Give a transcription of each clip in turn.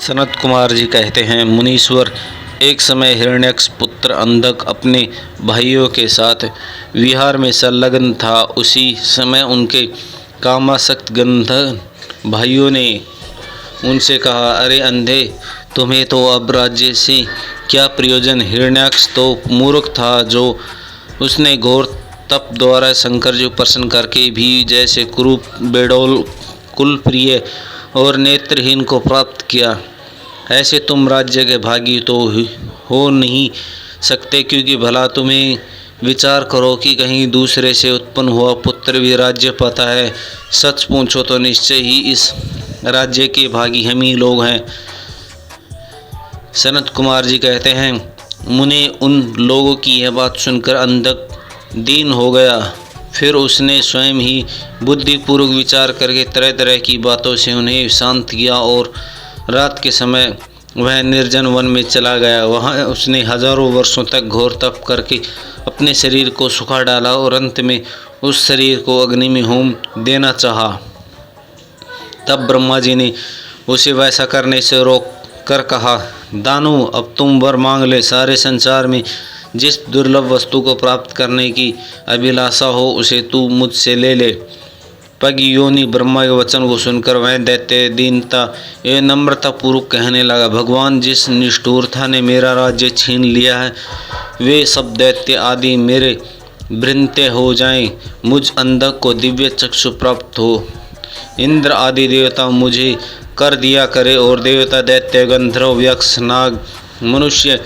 सनत कुमार जी कहते हैं, मुनीश्वर, एक समय हिरण्यक्ष पुत्र अंधक अपने भाइयों के साथ विहार में संलग्न था। उसी समय उनके कामासक्त गंधर्व भाइयों ने उनसे कहा, अरे अंधे, तुम्हें तो अब राज्य से क्या प्रयोजन। हिरण्याक्ष तो मूर्ख था, जो उसने घोर तप द्वारा शंकर जी प्रसन्न करके भी जैसे कुरूप, बेडौल, कुलप्रिय और नेत्रहीन को प्राप्त किया, ऐसे तुम राज्य के भागी तो हो नहीं सकते। क्योंकि भला तुम्हें विचार करो कि कहीं दूसरे से उत्पन्न हुआ पुत्र भी राज्य पाता है। सच पूछो तो निश्चय ही इस राज्य के भागी हम ही लोग हैं। सनत कुमार जी कहते हैं, मुने, उन लोगों की यह बात सुनकर अंधक दीन हो गया। फिर उसने स्वयं ही बुद्धिपूर्वक विचार करके तरह तरह की बातों से उन्हें शांत किया और रात के समय वह निर्जन वन में चला गया। वहाँ उसने हजारों वर्षों तक घोर तप करके अपने शरीर को सुखा डाला और अंत में उस शरीर को अग्नि में होम देना चाहा। तब ब्रह्मा जी ने उसे वैसा करने से रोक कर कहा, दानव, अब तुम वर मांग ले। सारे संसार में जिस दुर्लभ वस्तु को प्राप्त करने की अभिलाषा हो उसे तू मुझसे ले ले। पग योनि ब्रह्मा के वचन को सुनकर वह दैत्य दीनता एवं नम्रता पूर्वक कहने लगा, भगवान, जिस निष्ठुरता ने मेरा राज्य छीन लिया है, वे सब दैत्य आदि मेरे भृत्य हो जाएं। मुझ अंधक को दिव्य चक्षु प्राप्त हो। इंद्र आदि देवता मुझे कर दिया करे और देवता, दैत्य, गंधर्व, यक्ष, नाग, मनुष्य,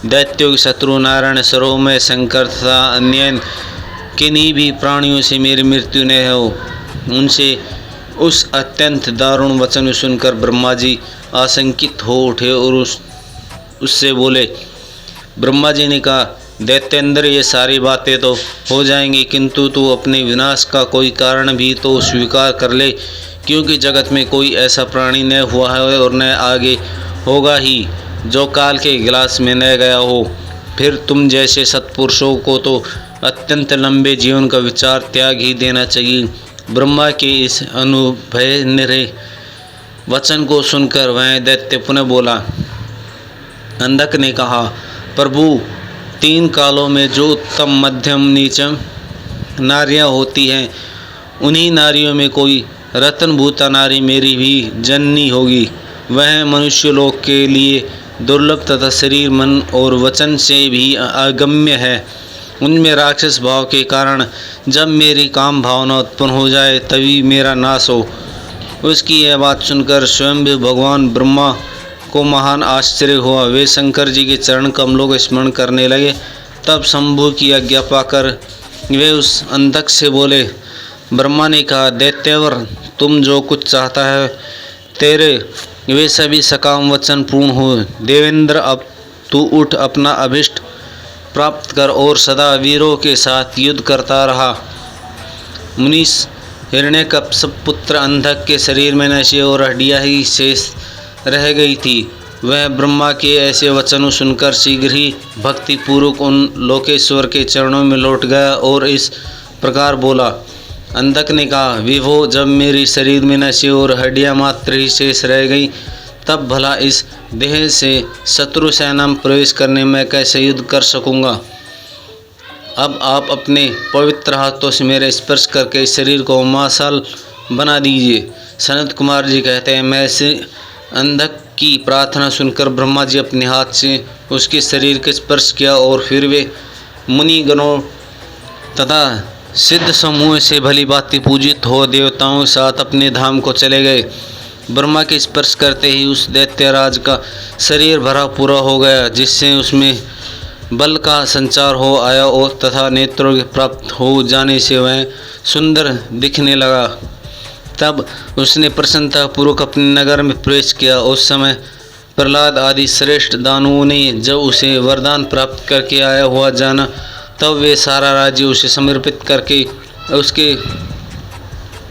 दैत्यों के शत्रु, नारायण, सर्वमय शंकर तथा अन्य किन्हीं भी प्राणियों से मेरी मृत्यु न हो। उनसे उस अत्यंत दारुण वचन सुनकर ब्रह्मा जी आशंकित हो उठे और उससे बोले। ब्रह्मा जी ने कहा, दैत्येंद्र, ये सारी बातें तो हो जाएंगी, किंतु तू अपने विनाश का कोई कारण भी तो स्वीकार कर ले। क्योंकि जगत में कोई ऐसा प्राणी न हुआ है और न आगे होगा ही जो काल के गिलास में न गया हो। फिर तुम जैसे सत्पुरुषों को तो अत्यंत लंबे जीवन का विचार त्याग ही देना चाहिए। ब्रह्मा के इस अनुभय निरे वचन को सुनकर वह दैत्य पुनः बोला। अंधक ने कहा, प्रभु, 3 कालों में जो उत्तम, मध्यम, नीचम नारियां होती हैं, उन्हीं नारियों में कोई रत्नभूता नारी मेरी भी जननी होगी। वह मनुष्य लोक के लिए दुर्लभ तथा शरीर, मन और वचन से भी अगम्य है। उनमें राक्षस भाव के कारण जब मेरी काम भावना उत्पन्न हो जाए तभी मेरा नाश हो। उसकी यह बात सुनकर स्वयं भी भगवान ब्रह्मा को महान आश्चर्य हुआ। वे शंकर जी के चरण कमलों का स्मरण करने लगे। तब शंभु की आज्ञा पाकर वे उस अंधक से बोले। ब्रह्मा ने कहा, दैत्यवर, तुम जो कुछ चाहता है तेरे वे सभी सकाम वचन पूर्ण हो। देवेंद्र, अब तू उठ, अपना अभिष्ट प्राप्त कर और सदा वीरों के साथ युद्ध करता रहा। मुनीश, हिरण्यकश्यप पुत्र अंधक के शरीर में नशे और हड्डियां ही शेष रह गई थी। वह ब्रह्मा के ऐसे वचनों सुनकर शीघ्र ही भक्ति पूर्वक उन लोकेश्वर के चरणों में लौट गया और इस प्रकार बोला। अंधक ने कहा, विभो, जब मेरी शरीर में नशे और हड्डियां मात्र ही शेष रह गई, तब भला इस देह से शत्रु सेना में प्रवेश करने में कैसे युद्ध कर सकूंगा। अब आप अपने पवित्र हाथों से मेरे स्पर्श करके इस शरीर को मांसल बना दीजिए। सनत कुमार जी कहते हैं, मैं से अंधक की प्रार्थना सुनकर ब्रह्मा जी अपने हाथ से उसके शरीर के स्पर्श किया और फिर वे मुनि गणों तथा सिद्ध समूह से भली भांति पूजित हो देवताओं के साथ अपने धाम को चले गए। ब्रह्मा के स्पर्श करते ही उस दैत्यराज का शरीर भरा पूरा हो गया, जिससे उसमें बल का संचार हो आया और तथा नेत्रों के प्राप्त हो जाने से वह सुंदर दिखने लगा। तब उसने प्रसन्नतापूर्वक अपने नगर में प्रवेश किया। उस समय प्रहलाद आदि श्रेष्ठ दानवों ने जब उसे वरदान प्राप्त करके आया हुआ जाना, तब वे सारा राज्य उसे समर्पित करके उसके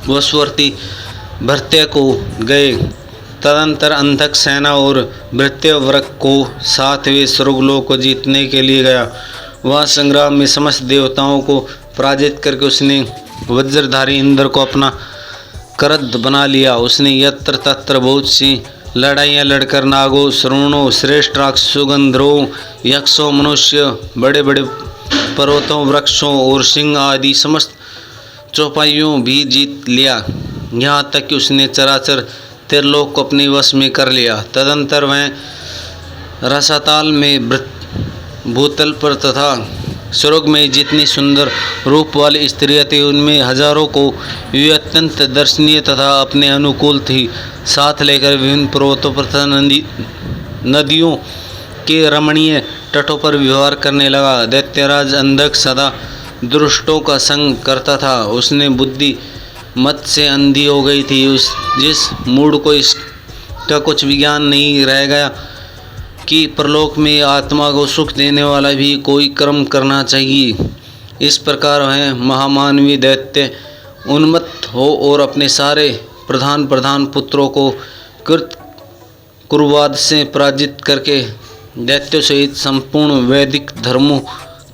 वशवर्ती भृत्य को गए। तदंतर अंधक सेना और भृत्य वर्ग को साथ वे स्वर्गलोक को जीतने के लिए गया। वहाँ संग्राम में समस्त देवताओं को पराजित करके उसने वज्रधारी इंद्र को अपना करद बना लिया। उसने यत्र तत्र बहुत सी लड़ाइयाँ लड़कर नागों, श्रवणों, श्रेष्ठ राक्षसों, गंधर्वों, यक्षों, मनुष्य, बड़े बड़े पर्वतों, वृक्षों और सिंह आदि समस्त चौपाइयों भी जीत लिया, यहाँ तक कि उसने चराचर त्रिलोक को अपने वश में कर लिया। तदंतर वह रसाताल में, भूतल पर तथा स्वर्ग में जितनी सुंदर रूप वाली स्त्रियाँ थी, उनमें हजारों को वे अत्यंत दर्शनीय तथा अपने अनुकूल थी, साथ लेकर विभिन्न पर्वतों पर तथा नदियों के रमणीय तटों पर व्यवहार करने लगा। दैत्यराज अंधक सदा दुष्टों का संग करता था। उसने बुद्धि मत से अंधी हो गई थी। जिस मूढ़ को इसका कुछ विज्ञान नहीं रह गया कि परलोक में आत्मा को सुख देने वाला भी कोई कर्म करना चाहिए, इस प्रकार वह महामानवी दैत्य उन्मत्त हो और अपने सारे प्रधान पुत्रों को कुरुवाद से पराजित करके दैत्यों सहित संपूर्ण वैदिक धर्मों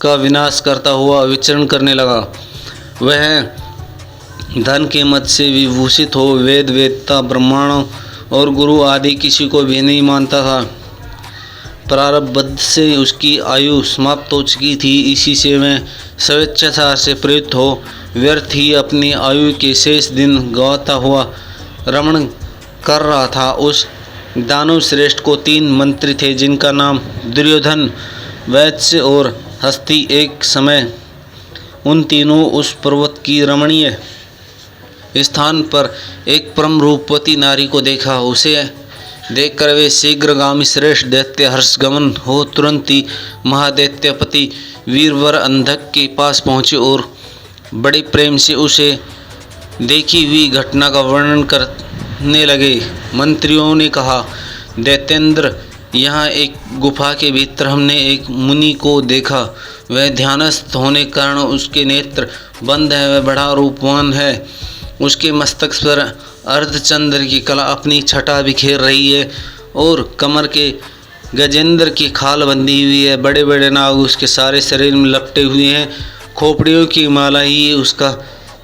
का विनाश करता हुआ विचरण करने लगा। वह धन के मद से विभूषित हो वेद वेदता, ब्राह्मणों और गुरु आदि किसी को भी नहीं मानता था। प्रारब्ध से उसकी आयु समाप्त हो चुकी थी, इसी से वह स्वेच्छाचार से प्रयुक्त हो व्यर्थ ही अपनी आयु के शेष दिन गवाता हुआ रमण कर रहा था। उस दानव श्रेष्ठ को 3 मंत्री थे, जिनका नाम दुर्योधन, वैश्य और हस्ती। एक समय उन तीनों उस पर्वत की रमणीय स्थान पर एक परम रूपवती नारी को देखा। उसे देखकर वे शीघ्रगामी श्रेष्ठ दैत्य हर्षगमन हो तुरंत ही महादैत्यपति वीरवर अंधक के पास पहुँचे और बड़े प्रेम से उसे देखी हुई घटना का वर्णन करने लगे। मंत्रियों ने कहा, दैत्येंद्र, यहाँ एक गुफा के भीतर हमने एक मुनि को देखा। वह ध्यानस्थ होने के कारण उसके नेत्र बंद है। वह बड़ा रूपवान है। उसके मस्तक पर अर्धचंद्र की कला अपनी छटा बिखेर रही है और कमर के गजेंद्र की खाल बंधी हुई है। बड़े बड़े नाग उसके सारे शरीर में लपटे हुए हैं। खोपड़ियों की माला ही उसका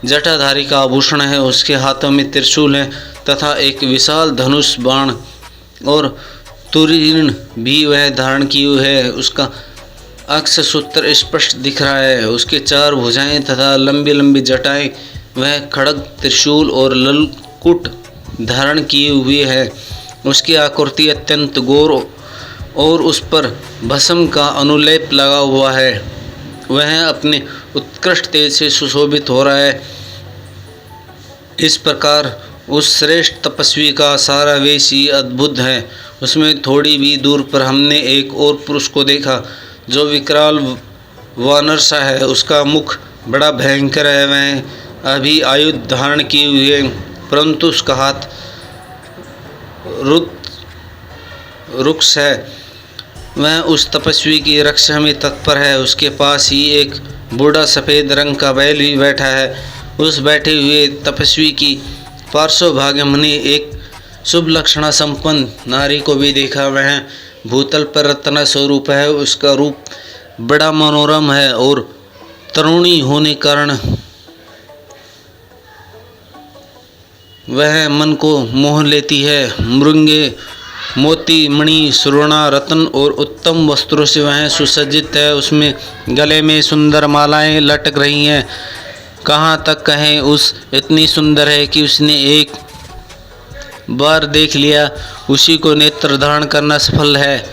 जटाधारी का आभूषण है। उसके हाथों में त्रिशूल है तथा एक विशाल धनुष, बाण और तुरीण भी वह धारण की हुई है। उसका अक्षसूत्र स्पष्ट दिख रहा है। उसके 4 भुजाएं तथा लंबी लंबी जटाएं, वह खड्ग, त्रिशूल और ललकुट धारण किए हुए है। उसकी आकृति अत्यंत गौर और उस पर भस्म का अनुलेप लगा हुआ है। वह अपने उत्कृष्ट तेज से सुशोभित हो रहा है। इस प्रकार उस श्रेष्ठ तपस्वी का सारा वेश ही अद्भुत है। उसमें थोड़ी भी दूर पर हमने एक और पुरुष को देखा जो विकराल वानर सा है। उसका मुख बड़ा भयंकर है। वह अभी आयुध धारण किए हुए, परंतु उसका हाथ रुक्ष है। वह उस तपस्वी की रक्षा में तत्पर है। उसके पास ही एक बूढ़ा सफ़ेद रंग का बैल भी बैठा है। उस बैठे हुए तपस्वी की पार्श्वभाग हमने एक शुभ लक्षणा संपन्न नारी को भी देखा। वह भूतल पर रत्न स्वरूप है। उसका रूप बड़ा मनोरम है और तरुणी होने कारण वह मन को मोह लेती है। मृंगे, मोती, मणि, सुवर्णा, रत्न और उत्तम वस्त्रों से वह सुसज्जित है। उसमें गले में सुंदर मालाएं लटक रही हैं। कहाँ तक कहें, उस इतनी सुंदर है कि उसने एक बार देख लिया, उसी को नेत्र धारण करना सफल है।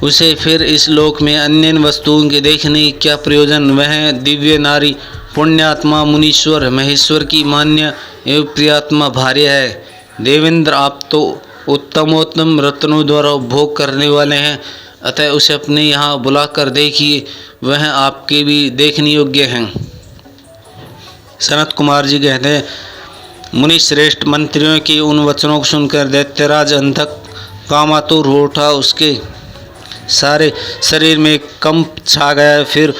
उसे फिर इस लोक में अन्य वस्तुओं के देखने की क्या प्रयोजन। वह दिव्य नारी पुण्यात्मा मुनीश्वर महेश्वर की मान्य एवं प्रियात्मा भार्य है। देवेंद्र, आप तो उत्तमोत्तम रत्नों द्वारा उपभोग करने वाले हैं, अतः उसे अपने यहाँ बुलाकर देखिए, वह आपके भी देखने योग्य हैं। सनत कुमार जी कहते हैं, मुनि श्रेष्ठ मंत्रियों के उन वचनों को सुनकर दैत्यराज अंधक कामातुर हो उठा। उसके सारे शरीर में कंप छा गया। फिर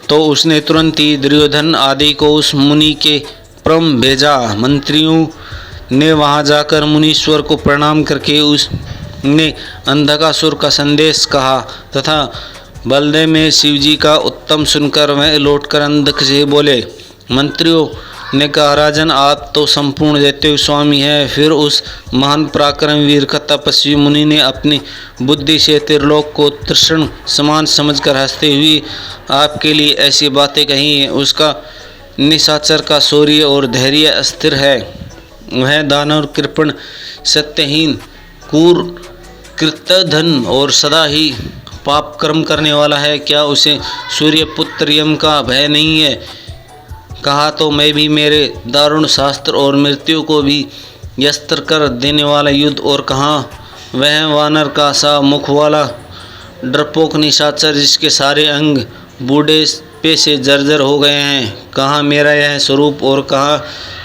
तो उसने तुरंत ही दुर्योधन आदि को उस मुनि के परम भेजा। मंत्रियों ने वहां जाकर मुनीश्वर को प्रणाम करके उसने अंधकासुर का संदेश कहा तथा बलदेव में शिवजी का उत्तम सुनकर वह लौटकर अंधक से बोले, मंत्रियों, ने कहा, राजन आप तो संपूर्ण दैत्यों के स्वामी हैं। फिर उस महान पराक्रम वीर का तपस्वी मुनि ने अपनी बुद्धि से त्रिलोक को तृष्ण समान समझकर हंसते हुए आपके लिए ऐसी बातें कही हैं। उसका निशाचर का शौर्य और धैर्य अस्थिर है। वह दानव कृपण, सत्यहीन, क्रूर, कृतधन और सदा ही पाप कर्म करने वाला है। क्या उसे सूर्य पुत्र यम का भय नहीं है? कहा तो मैं भी मेरे दारुण शास्त्र और मृत्यु को भी यस्त्र कर देने वाला युद्ध, और कहाँ वह वानर का सा मुख वाला डरपोक निशाचर जिसके सारे अंग बूढ़े पे से जर्जर हो गए हैं। कहाँ मेरा यह स्वरूप, और कहाँ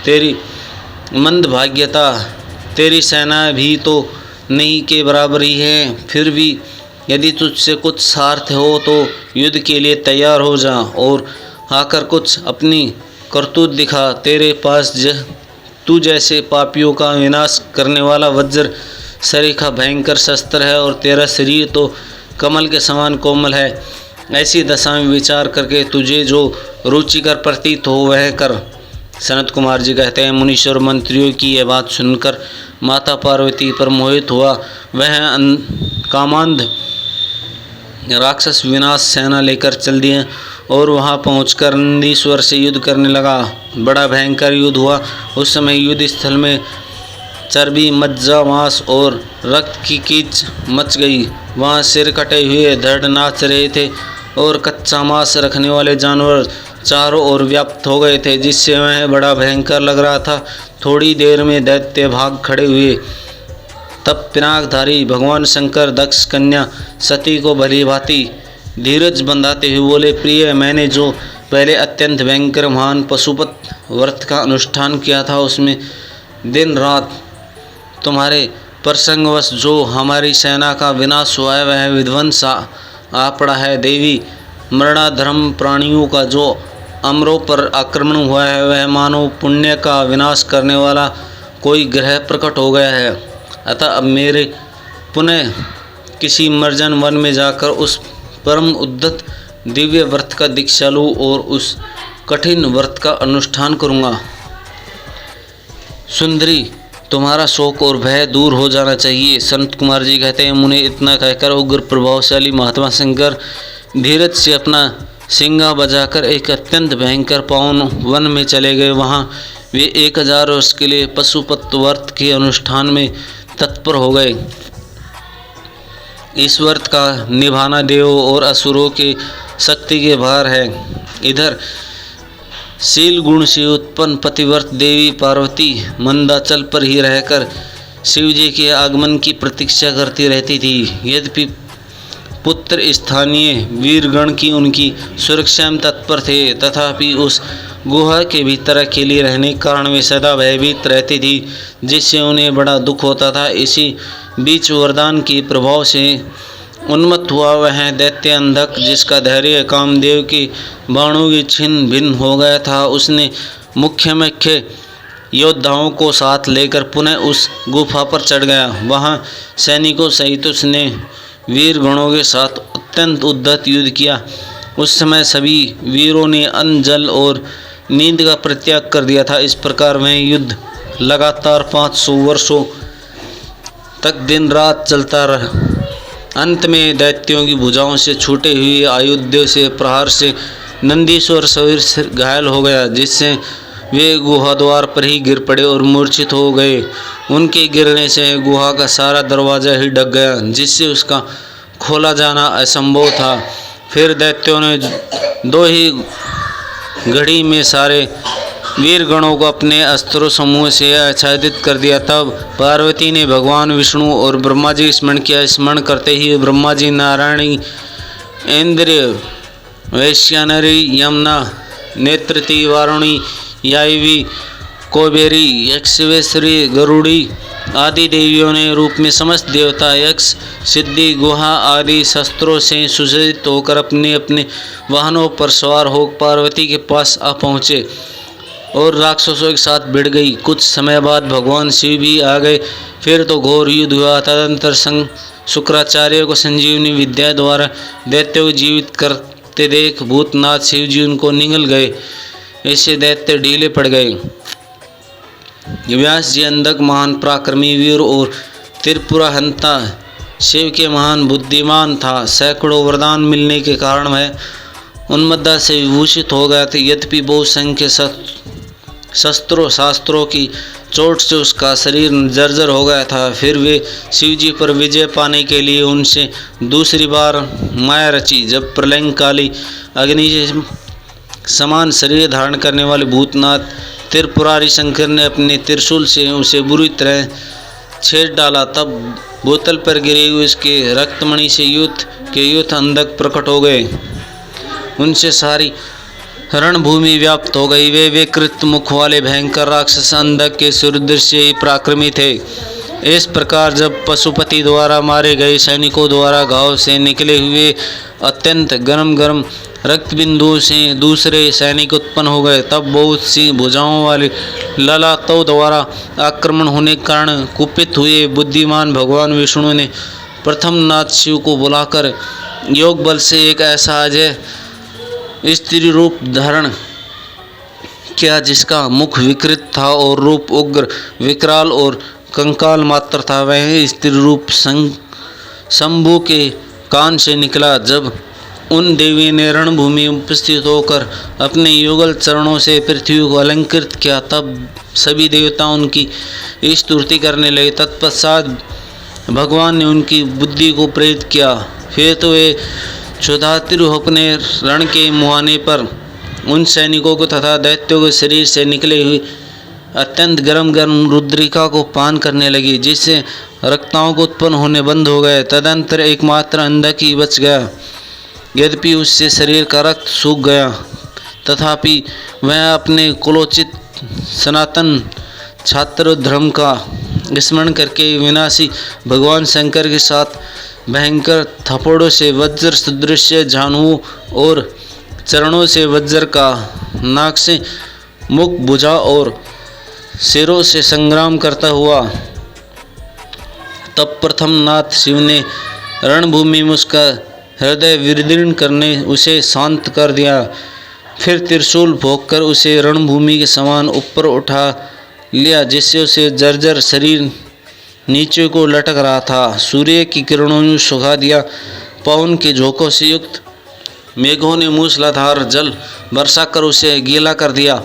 तेरी मंदभाग्यता। तेरी सेना भी तो नहीं के बराबर ही है। फिर भी यदि तुझसे कुछ सार्थ हो तो युद्ध के लिए तैयार हो जा और आकर कुछ अपनी करतूत दिखा। तेरे पास तू जैसे पापियों का विनाश करने वाला वज्र सरीखा भयंकर शस्त्र है, और तेरा शरीर तो कमल के समान कोमल है। ऐसी दशा में विचार करके तुझे जो रुचिकर प्रतीत हो वह कर। सनत कुमार जी कहते हैं, मुनीश्वर मंत्रियों की यह बात सुनकर माता पार्वती पर मोहित हुआ। वह कामांध राक्षस विनाश सेना लेकर चल दिए और वहां पहुंचकर नंदीश्वर से युद्ध करने लगा। बड़ा भयंकर युद्ध हुआ। उस समय युद्ध स्थल में चर्बी, मज्जा, मांस और रक्त की कीच मच गई। वहां सिर कटे हुए धड़ नाच रहे थे और कच्चा मांस रखने वाले जानवर चारों ओर व्याप्त हो गए थे, जिससे वह बड़ा भयंकर लग रहा था। थोड़ी देर में दैत्य भाग खड़े हुए। तब पिनाकधारी भगवान शंकर दक्ष कन्या सती को भली भांति धीरज बंधाते हुए बोले, प्रिय, मैंने जो पहले अत्यंत भयंकर महान पशुपत व्रत का अनुष्ठान किया था, उसमें दिन रात तुम्हारे प्रसंगवश जो हमारी सेना का विनाश हुआ है वह विध्वंस आ पड़ा है। देवी, मरणाधर्म प्राणियों का जो अमरों पर आक्रमण हुआ है वह मानव पुण्य का विनाश करने वाला कोई ग्रह प्रकट हो गया है। अतः अब मेरे पुनः किसी निर्जन वन में जाकर उस परम उद्धत दिव्य व्रत का दीक्षा लूँ और उस कठिन व्रत का अनुष्ठान करूँगा। सुंदरी, तुम्हारा शोक और भय दूर हो जाना चाहिए। संत कुमार जी कहते हैं, मुने इतना कहकर उग्र प्रभावशाली महात्मा शंकर धीरज से अपना सिंगा बजाकर एक अत्यंत भयंकर पावन वन में चले गए। वहाँ वे 1000 वर्ष के लिए पशुपत व्रत के अनुष्ठान में तत्पर हो गए। इस व्रत का निभाना देवों और असुरों के शक्ति के बाहर है। इधर शील गुण से उत्पन्न पतिव्रत देवी पार्वती मंदाचल पर ही रहकर शिव जी के आगमन की प्रतीक्षा करती रहती थी। यद्यपि पुत्र स्थानीय वीरगण की उनकी सुरक्षा में तत्पर थे, तथापि उस गुहा के भीतर अकेली रहने के कारण वे सदा भयभीत रहती थी, जिससे उन्हें बड़ा दुख होता था। इसी बीच वरदान के प्रभाव से उन्मत्त हुआ वह दैत्य अंधक, जिसका धैर्य कामदेव के बाणों की छिन्न भिन्न हो गया था, उसने मुख्य योद्धाओं को साथ लेकर पुनः उस गुफा पर चढ़ गया। वहां सैनिकों सहित उसने वीर गणों के साथ अत्यंत उद्धत युद्ध किया। उस समय सभी वीरों ने अन्न, जल और नींद का परित्याग कर दिया था। इस प्रकार वह युद्ध लगातार 500 वर्षों तक दिन रात चलता रहा। अंत में दैत्यों की भुजाओं से छूटे हुए आयुधों से प्रहार से नंदीश्वर शरीर घायल हो गया, जिससे वे गुहा द्वार पर ही गिर पड़े और मूर्छित हो गए। उनके गिरने से गुहा का सारा दरवाजा ही ढक गया, जिससे उसका खोला जाना असंभव था। फिर दैत्यों ने 2 ही घड़ी में सारे वीरगणों को अपने अस्त्रों समूह से आच्छादित कर दिया। तब पार्वती ने भगवान विष्णु और ब्रह्मा जी स्मरण किया। स्मरण करते ही ब्रह्मा जी, नारायणी, इंद्र, वैश्यानरी, यमुना, नेत्रती, वारुणी, यावी, कोबेरी, यक्षवेश्वरी, गरुड़ी आदि देवियों ने रूप में समस्त देवता, यक्ष, सिद्धि, गुहा आदि शस्त्रों से सुसज्जित होकर अपने अपने वाहनों पर सवार हो पार्वती के पास आ पहुँचे और राक्षसों के साथ भिड़ गई। कुछ समय बाद भगवान शिव भी आ गए। फिर तो घोर युद्ध हुआ। तदंतर शुक्राचार्य को संजीवनी विद्या द्वारा दैत्यों को जीवित करते देख भूतनाथ शिव जी उनको निगल गए। इससे दैत्य ढीले पड़ गए। व्यास जी अंधक महान पराक्रमी वीर और त्रिपुरा हंता शिव के महान बुद्धिमान था। सैकड़ों वरदान मिलने के कारण वह उन्मत्ता से विभूषित हो गया था। यद्यपि बहुसंख्य शस्त्रों शास्त्रों की चोट से उसका शरीर जर्जर हो गया था, फिर वे शिवजी पर विजय पाने के लिए उनसे दूसरी बार माया रची। जब प्रलयंकाली अग्नि के समान शरीर धारण करने वाले भूतनाथ त्रिपुरारी शंकर ने अपने त्रिशूल से उसे बुरी तरह छेद डाला, तब बोतल पर गिरे हुए उसके रक्तमणि से युद्ध अंधक प्रकट हो गए। उनसे सारी रणभूमि व्याप्त हो गई। वे विकृत मुख वाले भयंकर राक्षस अंधक के सुरदृश्य ही पराक्रमी थे। इस प्रकार जब पशुपति द्वारा मारे गए सैनिकों द्वारा घाव से निकले हुए अत्यंत गरम रक्त बिंदुओं से दूसरे सैनिक उत्पन्न हो गए, तब बहुत सी भुजाओं वाले ललाटों द्वारा आक्रमण होने के कारण कुपित हुए बुद्धिमान भगवान विष्णु ने प्रथम नाथ शिव को बुलाकर योग बल से एक ऐसा अजय स्त्री रूप धारण किया जिसका मुख विकृत था और रूप उग्र विकराल और कंकाल मात्र था। वह स्त्री रूप शंभु के कान से निकला। जब उन देवी ने रणभूमि में उपस्थित होकर अपने युगल चरणों से पृथ्वी को अलंकृत किया, तब सभी देवता उनकी स्तुति करने लगे। तत्पश्चात भगवान ने उनकी बुद्धि को प्रेरित किया। फिर तो वे क्षुधातुर अपने रण के मुहाने पर उन सैनिकों को तथा दैत्यों के शरीर से निकले हुए अत्यंत गरम रुद्रिका को पान करने लगी, जिससे रक्ताओं को उत्पन्न होने बंद हो गए। तदंतर एकमात्र अंधक ही बच गया। यद्यपि उससे शरीर का रक्त सूख गया, तथापि वह अपने कुलोचित सनातन छात्र धर्म का स्मरण करके विनाशी भगवान शंकर के साथ भयंकर थप्पड़ों से वज्र सदृश जानुओं और चरणों से वज्र का, नाक से मुख, भुजा और सिरों से संग्राम करता हुआ तब प्रथम नाथ शिव ने रणभूमि में उसका हृदय विदीर्ण करने उसे शांत कर दिया। फिर त्रिशूल भोंककर उसे रणभूमि के समान ऊपर उठा लिया, जिससे उसे जर्जर शरीर नीचे को लटक रहा था। सूर्य की किरणों ने सुखा दिया। पवन के झोंकों से युक्त मेघों ने मूसलाधार जल बरसा कर उसे गीला कर दिया।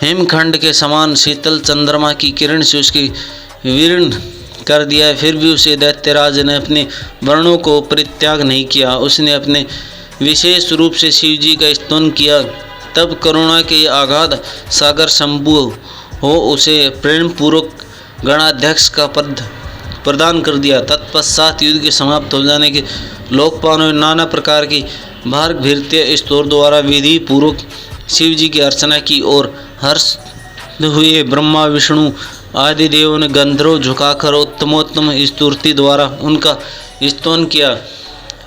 हिमखंड के समान शीतल चंद्रमा की किरण से उसकी विकीर्ण कर दिया। फिर भी उसे दैत्यराज ने अपने वर्णों को परित्याग नहीं किया। उसने अपने विशेष रूप से शिवजी का स्तुति किया। तब करुणा के अगाध सागर शंभु हो उसे प्रेम पूर्वक गणाध्यक्ष का पद प्रदान कर दिया। तत्पश्चात युद्ध के समाप्त हो जाने के लोकपालों ने नाना प्रकार की भार्ग भीरते स्तोत्र द्वारा विधि पूर्वक शिव जी की अर्चना की और हर्ष हुए ब्रह्मा विष्णु आदि देवों ने गंधर्व झुकाकर उत्तमोत्तम स्तुति द्वारा उनका स्तोत्र किया।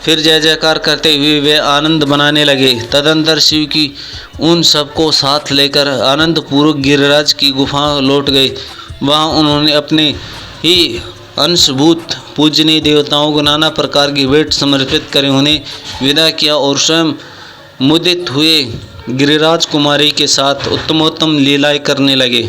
फिर जय जयकार करते हुए वे आनंद बनाने लगे। तदंतर शिव की उन सबको साथ लेकर आनंद पूर्वक गिरिराज की गुफा लौट गए। वहाँ उन्होंने अपने ही अंशभूत पूजनीय देवताओं को नाना प्रकार की भेंट समर्पित कर उन्हें विदा किया और स्वयं मुदित हुए गिरिराज कुमारी के साथ उत्तमोत्तम लीलाएं करने लगे।